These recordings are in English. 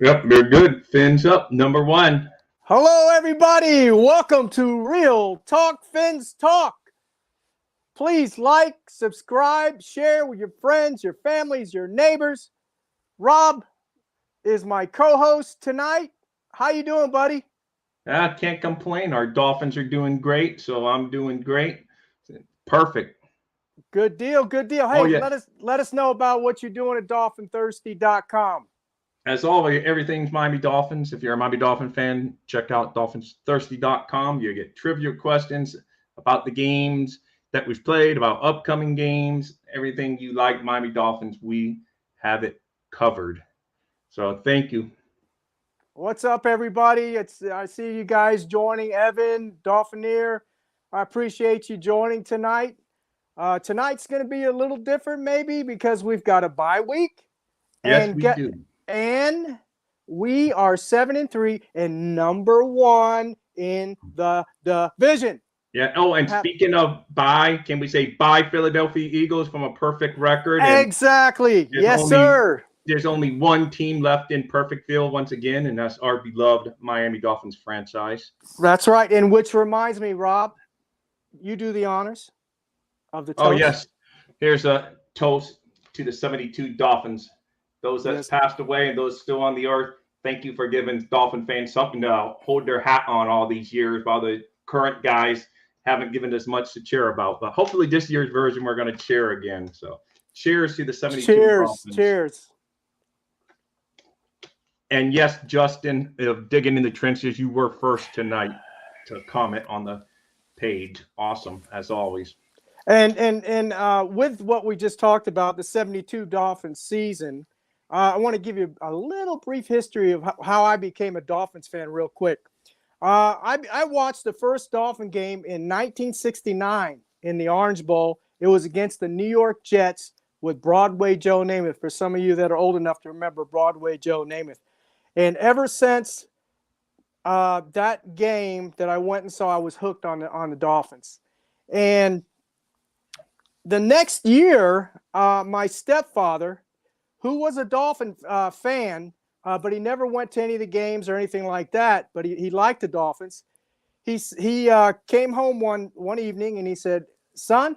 Yep, you're good. Fins up, number one. Hello, everybody. Welcome to Real Talk Fins Talk. Please like, subscribe, share with your friends, your families, your neighbors. Rob is my co-host tonight. How you doing, buddy? I can't complain. Our Dolphins are doing great, so I'm doing great. Perfect. Good deal. Good deal. Oh Hey, yeah. let us know about what you're doing at dolphinthirsty.com. As always, everything's Miami Dolphins. If you're a Miami Dolphin fan, check out dolphinsthirsty.com. You get trivia questions about the games that we've played, about upcoming games, everything you like Miami Dolphins, we have it covered. So thank you. What's up, everybody? I see you guys joining. Evan, Dolphinier, I appreciate you joining tonight. Tonight's going to be a little different, maybe, because we've got a bye week, Yes, and we do. we are 7-3 and number one in the division. Yeah. Oh, and speaking of bye, can we say bye Philadelphia Eagles from a perfect record? And Exactly. Yes, only, sir. There's only one team left in perfect field once again, and that's our beloved Miami Dolphins franchise. That's right. And which reminds me, Rob, you do the honors of the toast. Oh, yes. Here's a toast to the 72 Dolphins. Those that's passed away and those still on the earth, thank you for giving Dolphin fans something to hold their hat on all these years while the current guys haven't given us much to cheer about. But hopefully this year's version, we're going to cheer again. So cheers to the 72 Dolphins. Cheers. And yes, Justin, digging in the trenches, you were first tonight to comment on the page. Awesome, as always. And with what we just talked about, the 72 Dolphins season, I want to give you a little brief history of how I became a Dolphins fan real quick. I watched the first Dolphin game in 1969 in the Orange Bowl. It was against the New York Jets with Broadway Joe Namath, for some of you that are old enough to remember Broadway Joe Namath. And ever since that game that I went and saw, I was hooked on the Dolphins. And the next year, my stepfather, who was a Dolphin fan, but he never went to any of the games or anything like that, but he liked the Dolphins. He came home one evening and he said, "Son,"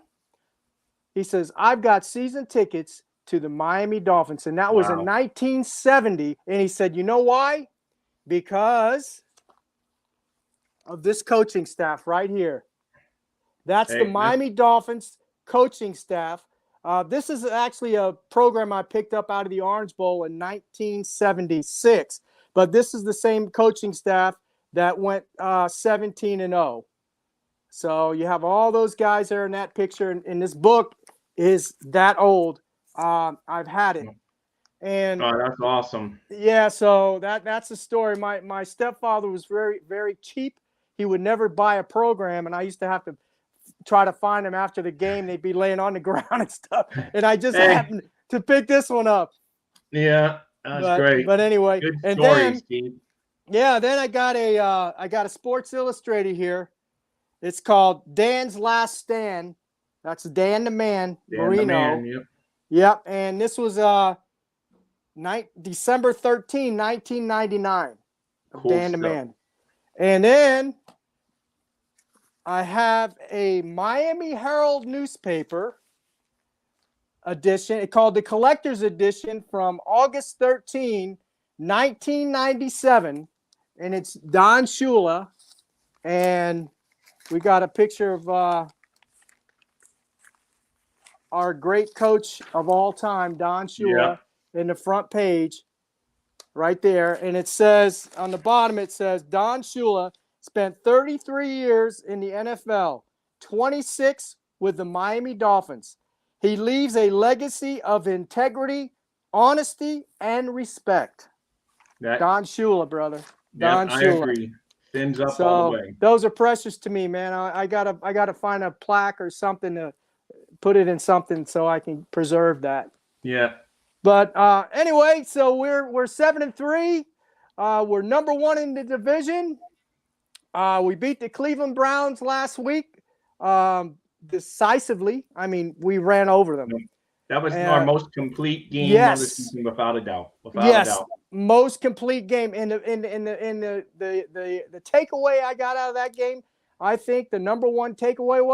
he says, "I've got season tickets to the Miami Dolphins." And that was in 1970. And he said, "You know why? Because of this coaching staff right here. That's the Miami Dolphins coaching staff." This is actually a program I picked up out of the Orange Bowl in 1976. But this is the same coaching staff that went 17-0. So you have all those guys there in that picture. And this book is that old. I've had it. And that's awesome. Yeah, so that's the story. My stepfather was very, very cheap. He would never buy a program, and I used to have to try to find them after the game. They'd be laying on the ground and stuff, and I just happened to pick this one up. Yeah, that's great. But anyway, good and story, then Steve. Yeah, then I got a Sports Illustrated here. It's called Dan's Last Stand. That's Dan the Man Marino. Yep, and this was December 13, 1999. Cool Dan the Man. And then I have a Miami Herald newspaper edition. It's called the Collector's Edition from August 13, 1997. And it's Don Shula. And we got a picture of our great coach of all time, Don Shula, in the front page right there. And it says, on the bottom, it says, Don Shula spent 33 years in the NFL, 26 with the Miami Dolphins. He leaves a legacy of integrity, honesty, and respect. Don Shula, brother. Don Shula. I agree. Fins up all the way. Those are precious to me, man. I gotta find a plaque or something to put it in something so I can preserve that. Yeah. But anyway, so we're 7-3. We're number one in the division. We beat the Cleveland Browns last week decisively. I mean, we ran over them. That was our most complete game of the season, without a doubt. Without a doubt. Most complete game. And the takeaway I got out of that game, I think the number one takeaway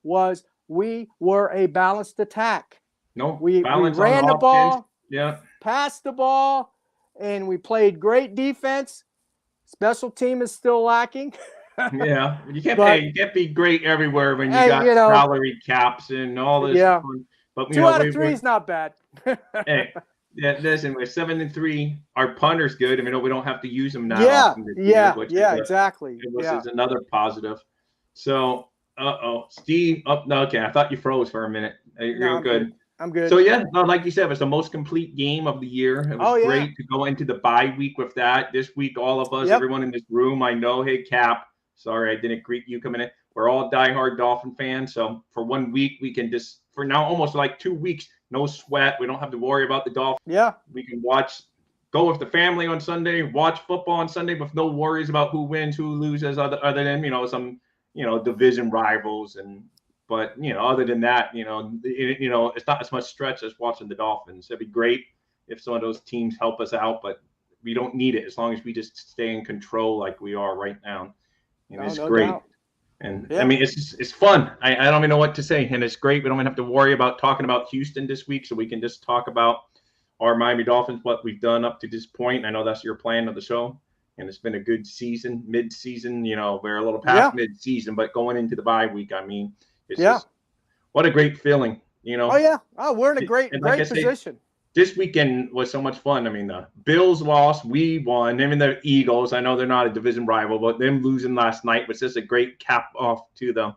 was we were a balanced attack. We ran the ball, passed the ball, and we played great defense. Special team is still lacking. Yeah, you can't be great everywhere when you got salary caps and all this. Yeah. But 2 out of 3 is not bad. Hey, listen, we're 7-3. Our punter's good. I mean, we don't have to use them now. Exactly. This is another positive. So, Steve. Okay, I thought you froze for a minute. You're good. I'm good. So like you said, it was the most complete game of the year. It was great to go into the bye week with that. This week, all of us, everyone in this room, I know. Hey, Cap. Sorry, I didn't greet you coming in. We're all diehard Dolphin fans. So for 1 week, we can just, for now, almost like 2 weeks, no sweat. We don't have to worry about the Dolphins. Yeah. We can go with the family on Sunday, watch football on Sunday with no worries about who wins, who loses, other than, some, division rivals. But other than that, it's not as much stretch as watching the Dolphins. It'd be great if some of those teams help us out, but we don't need it as long as we just stay in control like we are right now. And it's great. Doubt. And I mean, it's fun. I don't even know what to say. And it's great. We don't even have to worry about talking about Houston this week. So we can just talk about our Miami Dolphins, what we've done up to this point. I know that's your plan of the show. And it's been a good season, mid-season. We're a little past mid-season, but going into the bye week, I mean, it's just, what a great feeling, Oh, yeah. Oh, we're in a great position. This weekend was so much fun. I mean, the Bills lost, we won. Even the Eagles, I know they're not a division rival, but them losing last night was just a great cap off to them.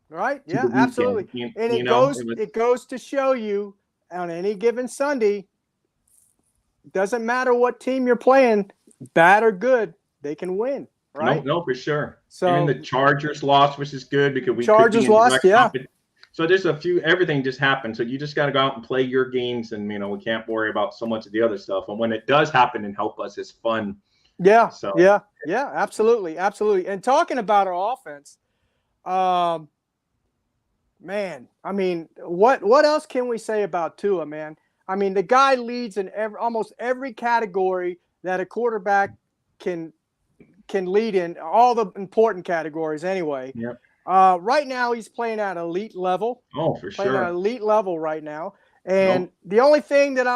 Right? Yeah, absolutely. It goes to show you on any given Sunday, doesn't matter what team you're playing, bad or good, they can win. Right? No, for sure. So even the Chargers lost, which is good because we Chargers lost, So there's everything just happened. So you just got to go out and play your games, and we can't worry about so much of the other stuff. And when it does happen and help us, it's fun. Yeah. So absolutely. And talking about our offense, man, I mean, what else can we say about Tua, man? I mean, the guy leads in almost every category that a quarterback can lead in, all the important categories anyway. Yep. Right now he's playing at elite level. Oh, for sure. Playing at elite level right now. And the only thing that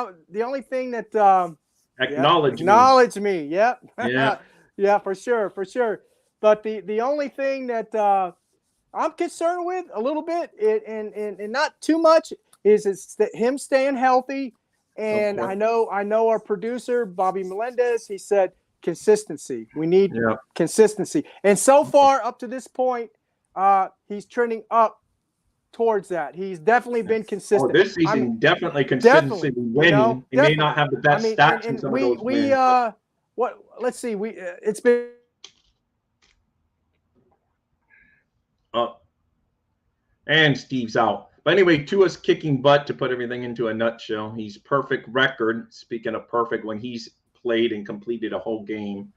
acknowledge me. Yep. Yeah. Yeah, for sure. But the only thing that I'm concerned with a little bit, and not too much, is that him staying healthy. And I know our producer Bobby Melendez, he said consistency. We need consistency. And so far up to this point, he's trending up towards that. He's definitely been consistent. This season, definitely consistency winning. He may not have the best stats in some of those wins. Let's see. It's been. And Steve's out. But anyway, Tua's kicking butt, to put everything into a nutshell. He's perfect record. Speaking of perfect, when he's played and completed a whole game,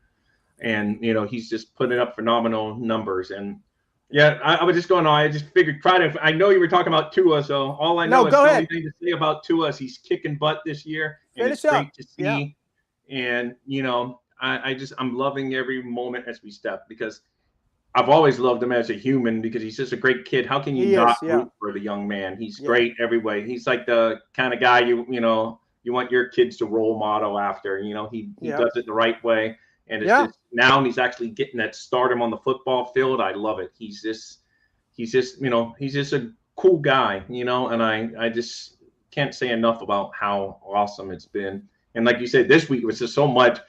and he's just putting up phenomenal numbers. And I was just going on. I just figured I know you were talking about Tua, so all I know is the only thing to say about Tua is he's kicking butt this year, and it's great to see. Yeah. And I'm loving every moment as we step, because I've always loved him as a human, because he's just a great kid. How can you not root for the young man? He's great every way. He's like the kind of guy you want your kids to role model after. He does it the right way. And it's just, now he's actually getting that stardom on the football field. I love it. He's just a cool guy, and I just can't say enough about how awesome it's been. And like you said, this week was just so much,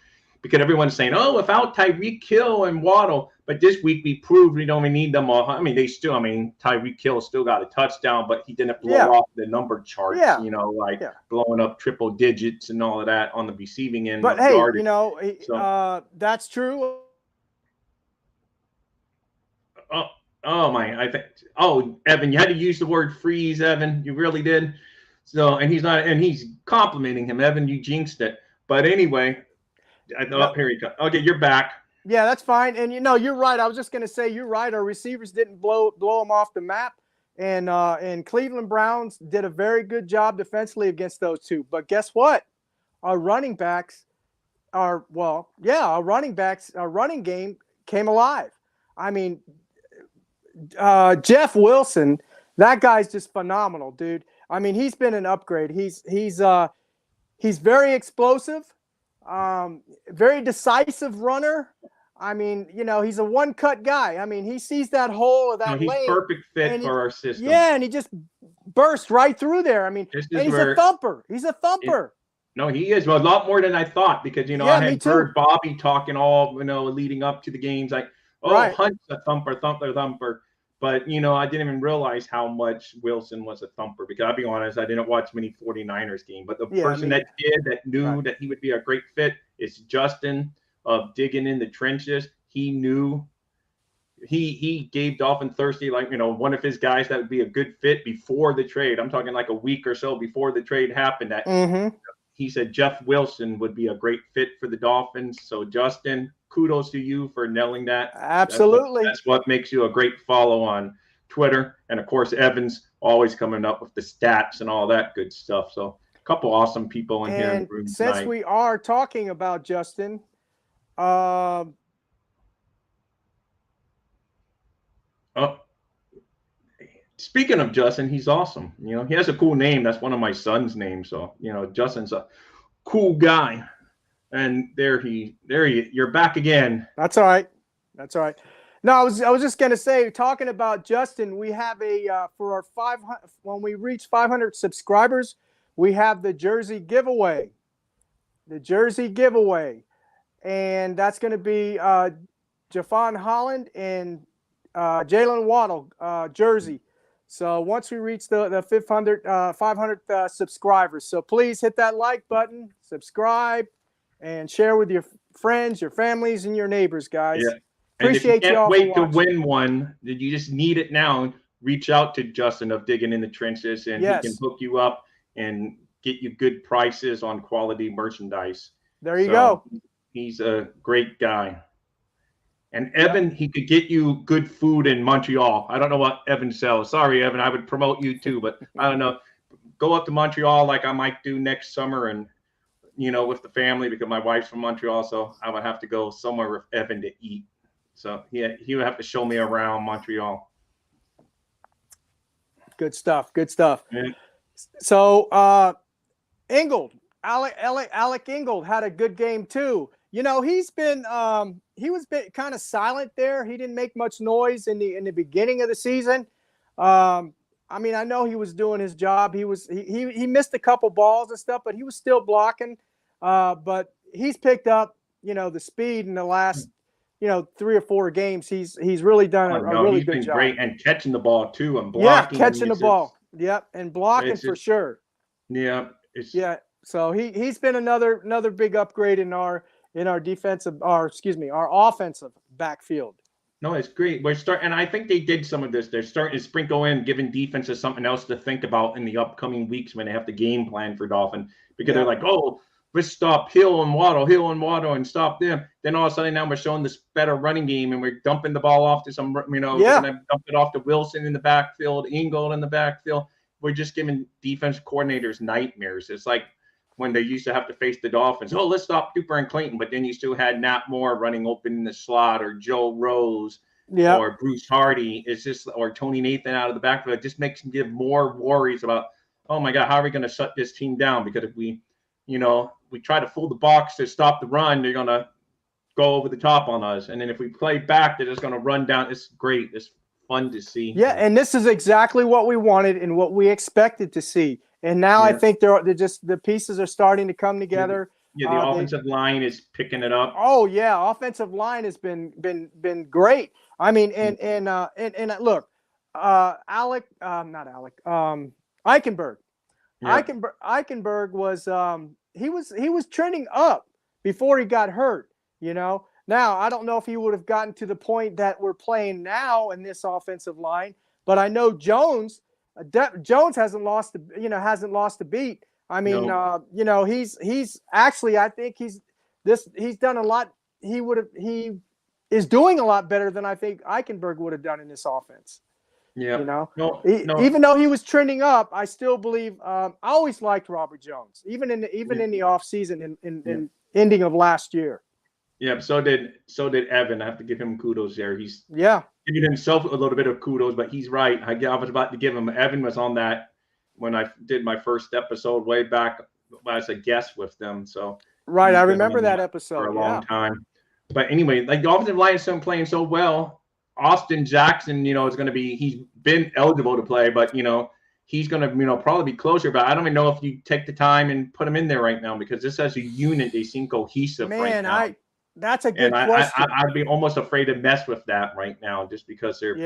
because everyone's saying, oh, without Tyreek Hill and Waddle. But this week we proved we don't even need them all. I mean, Tyreek Hill still got a touchdown, but he didn't blow off the number charts, blowing up triple digits and all of that on the receiving end. But hey, that's true. Evan, you had to use the word freeze, Evan. You really did. So, and he's complimenting him. Evan, you jinxed it. But anyway, here he comes. Okay, you're back. Yeah, that's fine. And you're right. I was just going to say, you're right. Our receivers didn't blow them off the map. and Cleveland Browns did a very good job defensively against those two. But guess what? Our running backs our running game came alive. I mean, Jeff Wilson, that guy's just phenomenal, dude. I mean, he's been an upgrade. He's very explosive, very decisive runner. I mean, he's a one-cut guy. I mean, he sees that hole or that he's lane. Perfect fit for our system. Yeah, and he just burst right through there. I mean, and he's a thumper. He's a thumper. No, he is. Well, a lot more than I thought because, I had heard Bobby talking all, leading up to the games like, Hunt's a thumper. But, I didn't even realize how much Wilson was a thumper because I'll be honest, I didn't watch many 49ers games. But the person that knew that he would be a great fit is Justin of Digging in the Trenches. He knew he gave Dolphin Thursday, one of his guys that would be a good fit before the trade. I'm talking like a week or so before the trade happened that he said Jeff Wilson would be a great fit for the Dolphins. So, Justin, kudos to you for nailing that. Absolutely. That's what makes you a great follow on Twitter. And, of course, Evan's always coming up with the stats and all that good stuff. So, a couple awesome people in here in the room tonight. Since we are talking about Justin, speaking of Justin, he's awesome. He has a cool name. That's one of my son's names. So, Justin's a cool guy. And there you're back again. That's all right. No, I was just gonna say, talking about Justin, we have for our 500 when we reach 500 subscribers, we have the jersey giveaway. And that's going to be Jafon Holland and Jalen Waddle jersey. So once we reach the 500 subscribers, so please hit that like button, subscribe, and share with your friends, your families, and your neighbors, guys. Yeah. Appreciate you all. Wait to win one. You just need it now. Reach out to Justin of Digging in the Trenches, and he can hook you up and get you good prices on quality merchandise. There you go. He's a great guy. And Evan, he could get you good food in Montreal. I don't know what Evan sells. Sorry, Evan, I would promote you too, but I don't know. Go up to Montreal like I might do next summer and, with the family because my wife's from Montreal, so I would have to go somewhere with Evan to eat. So, he would have to show me around Montreal. Good stuff. Yeah. So, Alec Ingold had a good game too. He's been he was kind of silent there. He didn't make much noise in the beginning of the season. I mean, I know he was doing his job. He missed a couple balls and stuff, but he was still blocking. But he's picked up, the speed in the last 3 or 4 games. He's really done a really good job. Great, and catching the ball too and blocking. Yeah, catching the ball. Yep, and blocking for sure. Yeah. So he's been another big upgrade in our offensive backfield. No, it's great. And I think they did some of this. They're starting to sprinkle in, giving defenses something else to think about in the upcoming weeks when they have to game plan for Dolphin, because they're like, let's stop Hill and Waddle and stop them. Then all of a sudden now we're showing this better running game and we're dumping the ball off to some, we're going to dump it off to Wilson in the backfield, Ingold in the backfield. We're just giving defense coordinators nightmares. It's like when they used to have to face the Dolphins. Oh, let's stop Duper and Clayton. But then you still had Nat Moore running open in the slot, or Joe Rose, or Bruce Hardy. It's just, or Tony Nathan out of the backfield. It just makes them give more worries about, oh my God, how are we going to shut this team down? Because if we try to fool the box to stop the run, they're going to go over the top on us. And then if we play back, they're just going to run down. It's great. It's fun to see. Yeah, and this is exactly what we wanted and what we expected to see. And now I think they're just, the pieces are starting to come together. Yeah, the offensive line is picking it up. Oh yeah, offensive line has been great. I mean, and look, Eichenberg. Yeah. Eichenberg was he was trending up before he got hurt. Now I don't know if he would have gotten to the point that we're playing now in this offensive line, but I know Jones hasn't lost a beat. I mean, he's actually, I think he's done a lot. He is doing a lot better than I think Eichenberg would have done in this offense. Yeah. You know, No, no. even though he was trending up, I still believe. I always liked Robert Jones, even in the off season in ending of last year. Yeah. So did Evan. I have to give him kudos there. He's Yeah. giving himself a little bit of kudos, but he's right. I was about to give him. Evan was on that when I did my first episode way back as a guest with them. So right, he's I been remember on that episode for a long time. But anyway, like the offensive line is playing so well. Austin Jackson, is going to be. He's been eligible to play, but he's going to probably be closer. But I don't even know if you take the time and put him in there right now because this as a unit they seem cohesive right now. That's a good question. I'd be almost afraid to mess with that right now, just because they're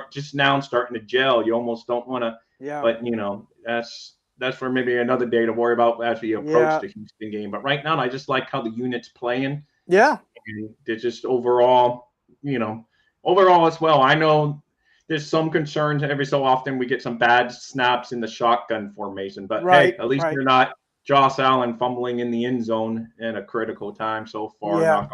just now starting to gel. You almost don't want to. Yeah. But that's for maybe another day to worry about as we approach the Houston game. But right now, I just like how the unit's playing. Yeah. And they're just overall as well. I know there's some concerns every so often we get some bad snaps in the shotgun formation, but hey, at least they're not Josh Allen fumbling in the end zone in a critical time so far. Yeah,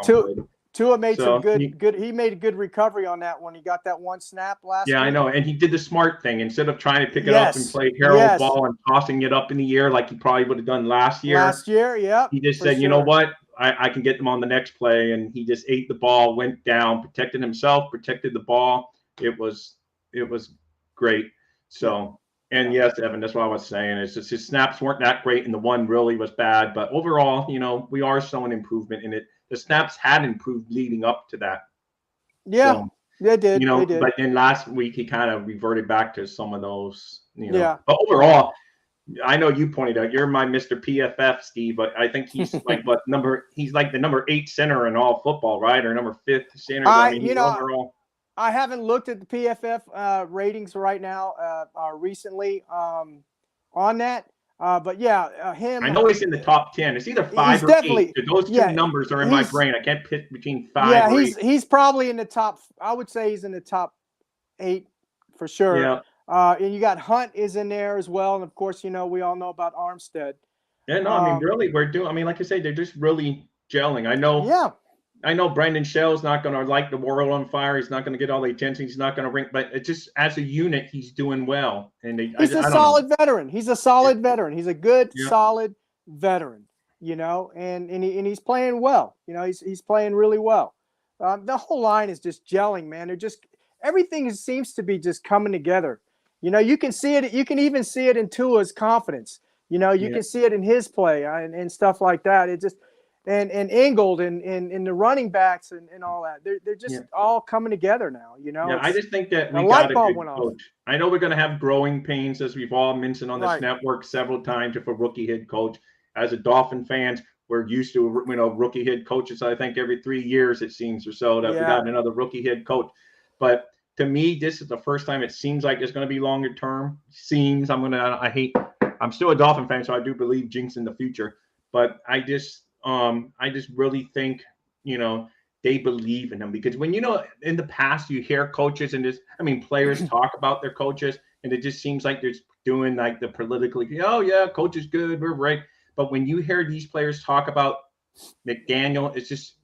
Tua made some good. He made a good recovery on that one. He got that one snap last. Yeah, week. I know, and he did the smart thing instead of trying to pick it up and play Harold ball and tossing it up in the air like he probably would have done last year. Yeah. He just said, you know what, I can get them on the next play, and he just ate the ball, went down, protected himself, protected the ball. It was great. So. And yes, Evan, that's what I was saying. It's just his snaps weren't that great, and the one really was bad. But overall, we are showing improvement in it. The snaps had improved leading up to that. Yeah, so, they did. They did. But then last week he kind of reverted back to some of those. Yeah. But overall, I know you pointed out you're my Mr. PFF, Steve, but I think he's like he's like the number 8 center in all football, right? Or number 5th center. Overall. I haven't looked at the PFF ratings right now recently on that. But him. I know he's in the top 10. It's either 5 or 8. Those two numbers are in my brain. I can't pick between 5 or 8. He's probably in the top. I would say he's in the top 8 for sure. Yeah. And you got Hunt is in there as well. And of course, we all know about Armstead. Yeah, no, I mean, really, like I say, they're just really gelling. I know. Yeah. I know Brandon Shell's not going to light the world on fire. He's not going to get all the attention. He's not going to ring, but it's just as a unit, he's doing well. And he's a solid veteran. He's a solid veteran. He's a good, solid veteran. And he's playing well. He's playing really well. The whole line is just gelling, man. They're just everything seems to be just coming together. You can see it. You can even see it in Tua's confidence. You can see it in his play and stuff like that. It just. And Ingold and the running backs and all that. They're just all coming together now, Yeah, I just think that we got a good coach. I know we're going to have growing pains, as we've all mentioned on this network several times, if a rookie head coach. As a Dolphin fans, we're used to rookie head coaches. I think every 3 years it seems or so that we got another rookie head coach. But to me, this is the first time it seems like it's going to be longer term. I'm still a Dolphin fan, so I do believe jinx in the future. But I just really think, they believe in him because when, in the past you hear coaches and players talk about their coaches and it just seems like they're doing like the politically, oh yeah, coach is good, we're right. But when you hear these players talk about McDaniel,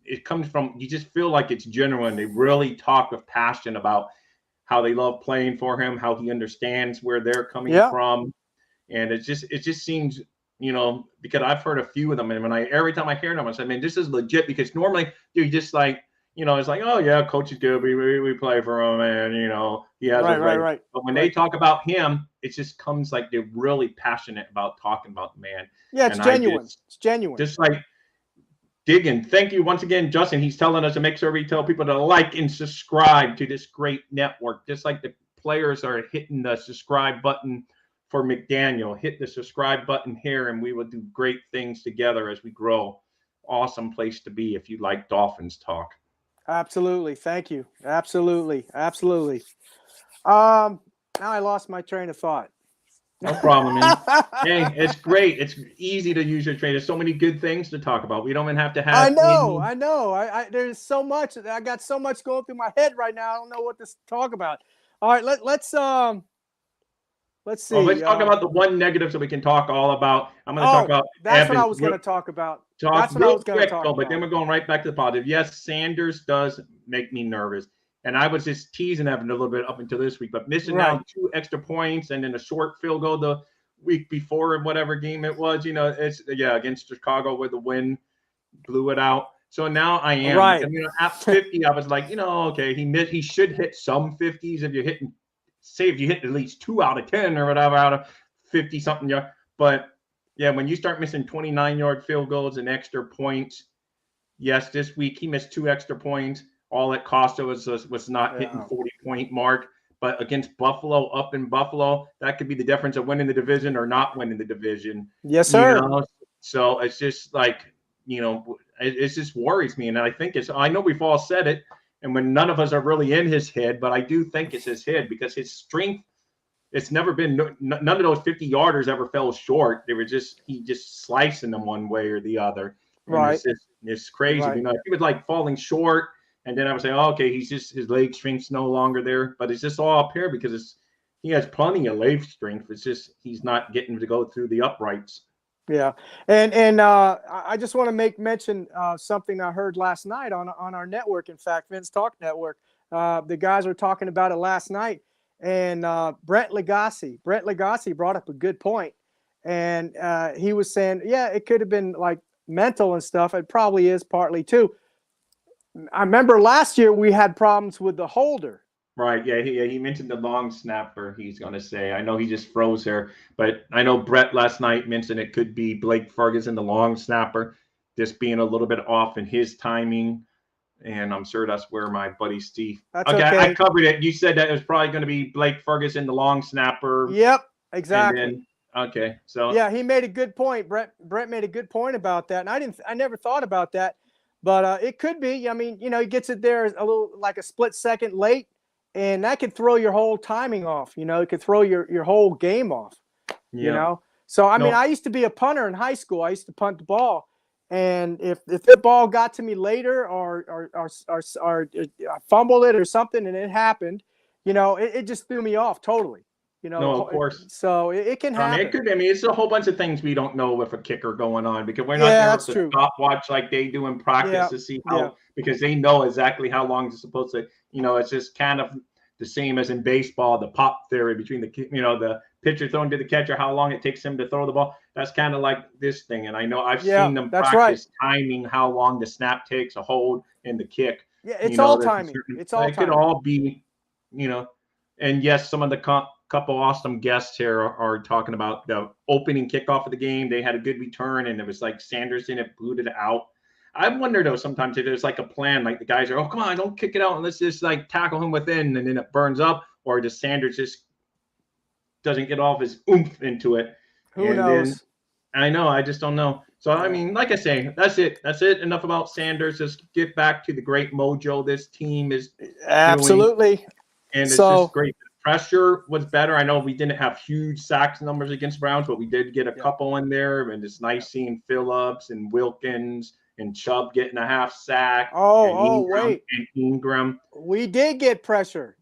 it comes from, you just feel like it's genuine. They really talk with passion about how they love playing for him, how he understands where they're coming from. And it just seems, because I've heard a few of them, and every time I hear them, I say, man, this is legit. Because normally you're just like, it's like, oh yeah, coach is good. We play for him, and he has right. But when they talk about him, it just comes like they're really passionate about talking about the man. Yeah, it's genuine. It's genuine. Just like digging. Thank you once again, Justin. He's telling us to make sure we tell people to like and subscribe to this great network, just like the players are hitting the subscribe button. For McDaniel, hit the subscribe button here, and we will do great things together as we grow. Awesome place to be if you like Dolphins talk. Absolutely. Thank you. Absolutely. Now I lost my train of thought. No problem, man. Hey, it's great. It's easy to use your train. There's so many good things to talk about. We don't even have to have. I know. I there's so much. I got so much going through my head right now. I don't know what to talk about. All right, let's see. Let's talk about the one negative so we can talk all about. I'm going to talk about. That's what I was going to talk about. But then we're going right back to the positive. Yes, Sanders does make me nervous. And I was just teasing Evan a little bit up until this week, but missing now 2 extra points and then a short field goal the week before in whatever game it was, it's against Chicago where the win blew it out. So now I am right. And, at 50, I was like, okay, he should hit some 50s if you hit at least 2 out of 10 or whatever out of 50 something. Yeah. But yeah, when you start missing 29-yard field goals and extra points, yes, this week he missed 2 extra points. All it cost us was not hitting 40-point mark. But against Buffalo, up in Buffalo, that could be the difference of winning the division or not winning the division. Yes, sir. So it's just like, it just worries me. And I think I know we've all said it, and when none of us are really in his head, but I do think it's his head because his strength, it's never been, none of those 50-yarders ever fell short. He just slicing them one way or the other. And right. It's crazy. Right. If he was like falling short, and then I would say, okay, his leg strength's no longer there. But it's just all up here because he has plenty of leg strength. It's just he's not getting to go through the uprights. Yeah, and I just want to make mention something I heard last night on our network. In fact, Vince Talk Network. The guys were talking about it last night, and Brent Legacy brought up a good point, and he was saying, yeah, it could have been like mental and stuff. It probably is partly too. I remember last year we had problems with the holder. Right. Yeah. He mentioned the long snapper. He's going to say, I know he just froze here, but I know Brett last night mentioned it could be Blake Ferguson, the long snapper, just being a little bit off in his timing. And I'm sure that's where my buddy Steve. Okay. I covered it. You said that it was probably going to be Blake Ferguson, the long snapper. Yep. Exactly. Okay. So yeah, he made a good point. Brett made a good point about that. And I never thought about that, but it could be. I mean, he gets it there a little like a split second late. And that could throw your whole timing off, it could throw your whole game off, So, I mean, I used to be a punter in high school. I used to punt the ball. And if the ball got to me later or I fumbled it or something and it happened, it just threw me off totally. No, of course. So it can happen. It's a whole bunch of things we don't know with a kicker going on because we're not there to stopwatch like they do in practice to see how, because they know exactly how long it's supposed to, it's just kind of the same as in baseball, the pop theory between the pitcher throwing to the catcher, how long it takes him to throw the ball. That's kind of like this thing. And I know I've seen them practice timing, how long the snap takes, a hold, and the kick. Yeah, it's all timing. It's all timing. It could all be, and yes, some of the couple awesome guests here are talking about the opening kickoff of the game. They had a good return, and it was like Sanderson it booted it out. I wonder though sometimes if there's like a plan, like the guys are, come on, don't kick it out, and let's just like tackle him within, and then it burns up, or does Sanders just doesn't get all of his oomph into it? Who knows? Then, I know, I just don't know. So I mean, like I say, that's it. Enough about Sanders. Just get back to the great mojo this team is absolutely doing. And it's just great. Pressure was better. I know we didn't have huge sacks numbers against Browns, but we did get a couple in there. And it's nice seeing Phillips and Wilkins and Chubb getting a half sack. Wait. And Ingram. We did get pressure.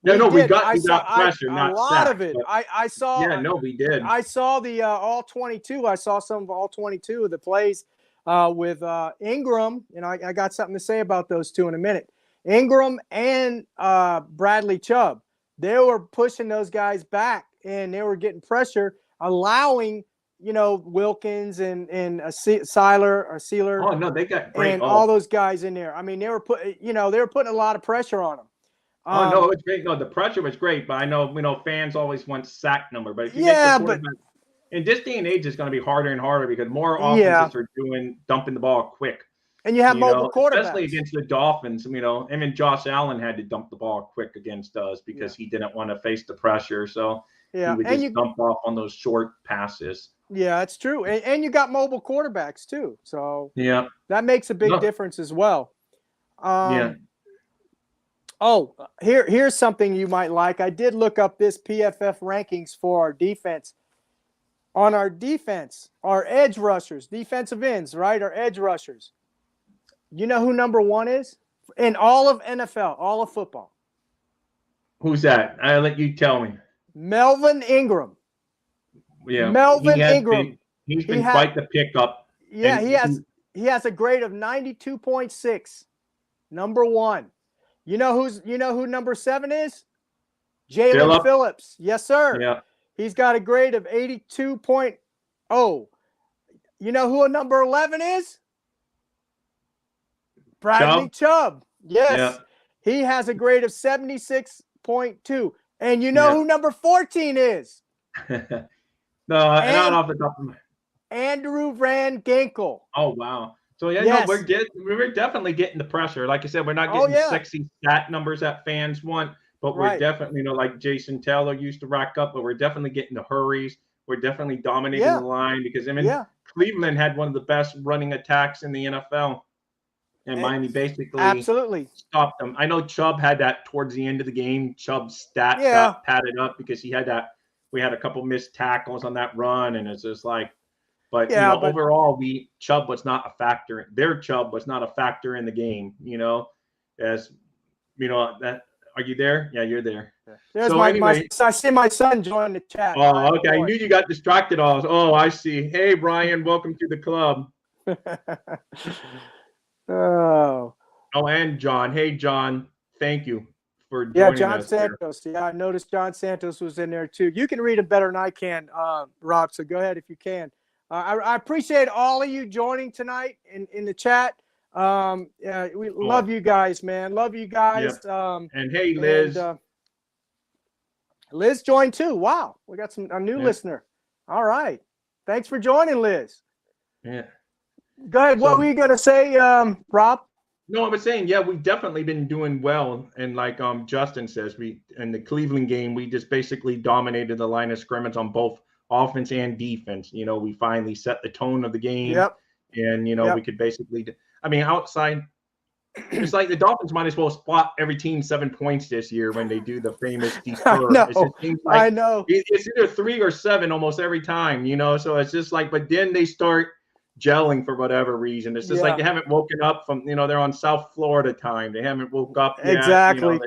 We got pressure, not a lot sack, of it. I saw. Yeah, no, we did. I saw the all 22. I saw some of all 22 of the plays with Ingram, and I got something to say about those two in a minute. Ingram and Bradley Chubb. They were pushing those guys back, and they were getting pressure, allowing Wilkins and Sealer. Oh no, they got great. And all those guys in there. I mean, they were putting a lot of pressure on them. No, it was great. No, the pressure was great, but I know fans always want sack number. But if you make the quarterback, in this day and age, it's going to be harder and harder because more offenses are dumping the ball quick. And you have mobile quarterbacks. Especially against the Dolphins. Even Josh Allen had to dump the ball quick against us because he didn't want to face the pressure. So he would just dump off on those short passes. Yeah, that's true. And you got mobile quarterbacks too. So that makes a big difference as well. Oh, here's something you might like. I did look up this PFF rankings for our defense. On our defense, our edge rushers, defensive ends, right? Our edge rushers. You know who number 1 is? In all of NFL, all of football. Who's that? I'll let you tell me. Melvin Ingram. Yeah. Melvin Ingram. He's been quite the pickup. Yeah, he has a grade of 92.6. Number 1. You know who number 7 is? Jalen Phillip. Phillips. Yes, sir. Yeah. He's got a grade of 82.0. You know who number 11 is? Bradley Chubb. Yes. Yeah. He has a grade of 76.2. And you know Yeah. who number 14 is? No, not off the top of my. Andrew Van Ginkel. Oh wow. So yeah, Yes. no, we're definitely getting the pressure. Like I said, we're not getting sexy stat numbers that fans want, but we're definitely, like Jason Taylor used to rack up, but we're definitely getting the hurries. We're definitely dominating the line because Cleveland had one of the best running attacks in the NFL. And Miami basically stopped them. I know Chubb had that towards the end of the game. Chubb's stats got padded up because we had a couple missed tackles on that run, and it's just like, but overall, Chubb was not a factor. Their Chubb was not a factor in the game. As that. Are you there? Yeah, you're there. There's I see my son join the chat. Oh, okay. I knew you got distracted. Oh, I see. Hey, Brian, welcome to the club. Oh, and John. Hey, John. Thank you for joining us. John Santos. Yeah, I noticed John Santos was in there too. You can read it better than I can, Rob. So go ahead if you can. I appreciate all of you joining tonight in the chat. We love you guys, man. Love you guys. Yeah. And hey, Liz. Liz joined too. Wow, we got a new listener. All right, thanks for joining, Liz. Yeah. Go ahead. What were you gonna say, Rob? No, I was saying, we've definitely been doing well, and like Justin says, in the Cleveland game, we just basically dominated the line of scrimmage on both offense and defense. We finally set the tone of the game, and we could basically. I mean, outside, it's like the Dolphins might as well spot every team 7 points this year when they do the famous defer. I know. It's either 3 or 7 almost every time, So it's just like, but then they start gelling for whatever reason. It's just like they haven't woken up from, they're on South Florida time. They haven't woke up yet. Exactly.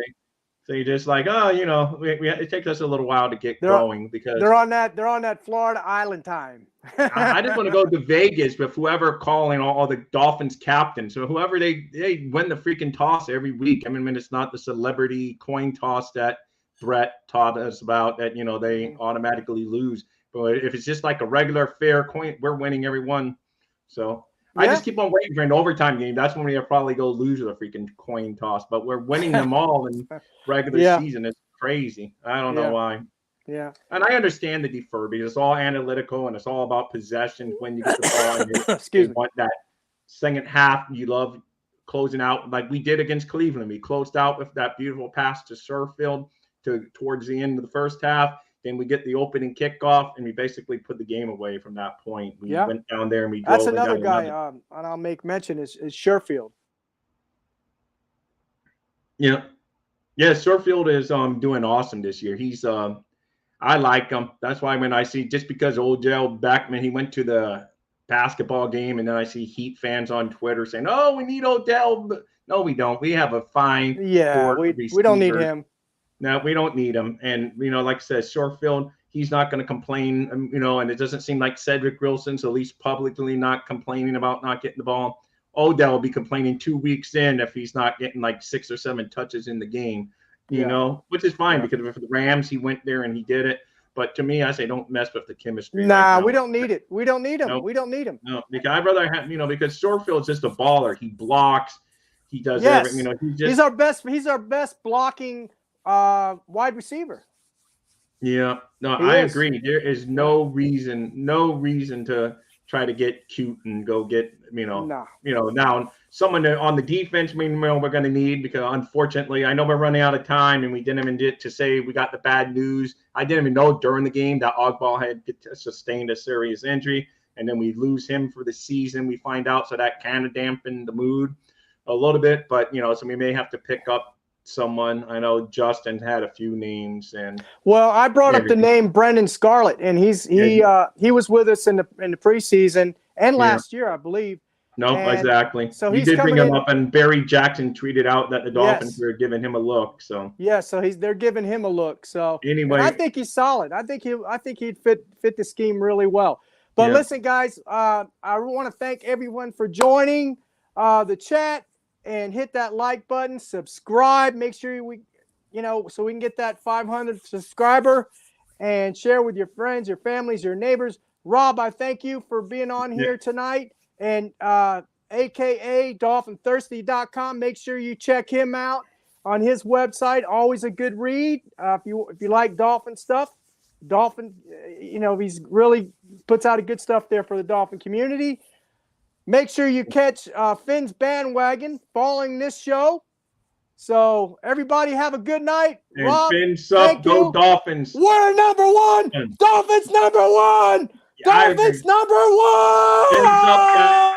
So you're just like, it takes us a little while to get going because they're on that Florida Island time. I just want to go to Vegas with whoever calling all the Dolphins captains. So whoever they win the freaking toss every week. I mean, when it's not the celebrity coin toss that Brett taught us about that, they automatically lose. But if it's just like a regular fair coin, we're winning every one. So I just keep on waiting for an overtime game. That's when we'll probably go lose with a freaking coin toss. But we're winning them all in regular season. It's crazy. I don't know why. Yeah. And I understand the defer because it's all analytical and it's all about possession when you get the ball. And you want that second half. You love closing out like we did against Cleveland. We closed out with that beautiful pass to Sherfield towards the end of the first half. Then we get the opening kickoff, and we basically put the game away from that point. We went down there and we drove. That's another guy, and I'll make mention is Sherfield. Yeah. Sherfield is doing awesome this year. He's I like him. That's why when I see just because Odell Beckham, he went to the basketball game, and then I see Heat fans on Twitter saying, "Oh, we need Odell." But no, we don't. We have a fine. Yeah, we don't need him. No, we don't need him. And, like I said, Sherfield, he's not going to complain, and it doesn't seem like Cedric Wilson's at least publicly not complaining about not getting the ball. Odell will be complaining 2 weeks in if he's not getting like 6 or 7 touches in the game, which is fine because for the Rams, he went there and he did it. But to me, I say don't mess with the chemistry. Nah, we don't need it. We don't need him. Nope. We don't need him. No, because I'd rather have, because Sherfield's just a baller. He blocks. He does everything. He's our best blocking wide receiver. Yeah, no, I agree. There is no reason to try to get cute and go get, now someone on the defense, we're going to need, because unfortunately, I know we're running out of time and we didn't even get to say we got the bad news. I didn't even know during the game that Ogball had sustained a serious injury, and then we lose him for the season. We find out, so that kind of dampened the mood a little bit, but so we may have to pick up someone. I know Justin had a few names, and I brought up the name Brendan Scarlett, and he was with us in the preseason and last year, I believe. No, exactly. So we did bring him up, and Barry Jackson tweeted out that the Dolphins were giving him a look. So so they're giving him a look. So anyway, I think he's solid. I think he'd fit the scheme really well. But listen, guys, I want to thank everyone for joining the chat. and hit that like button, subscribe, make sure so we can get that 500 subscriber, and share with your friends, your families, your neighbors. Rob, I thank you for being on here tonight, and AKA DolphinThirsty.com. Make sure you check him out on his website. Always a good read. If you like Dolphin stuff, he's really puts out a good stuff there for the Dolphin community. Make sure you catch Finn's bandwagon following this show. So everybody have a good night. And Rob, Finn's up, go Dolphins. We're number one. Dolphins number one. Dolphins number one. Finn's up, guys.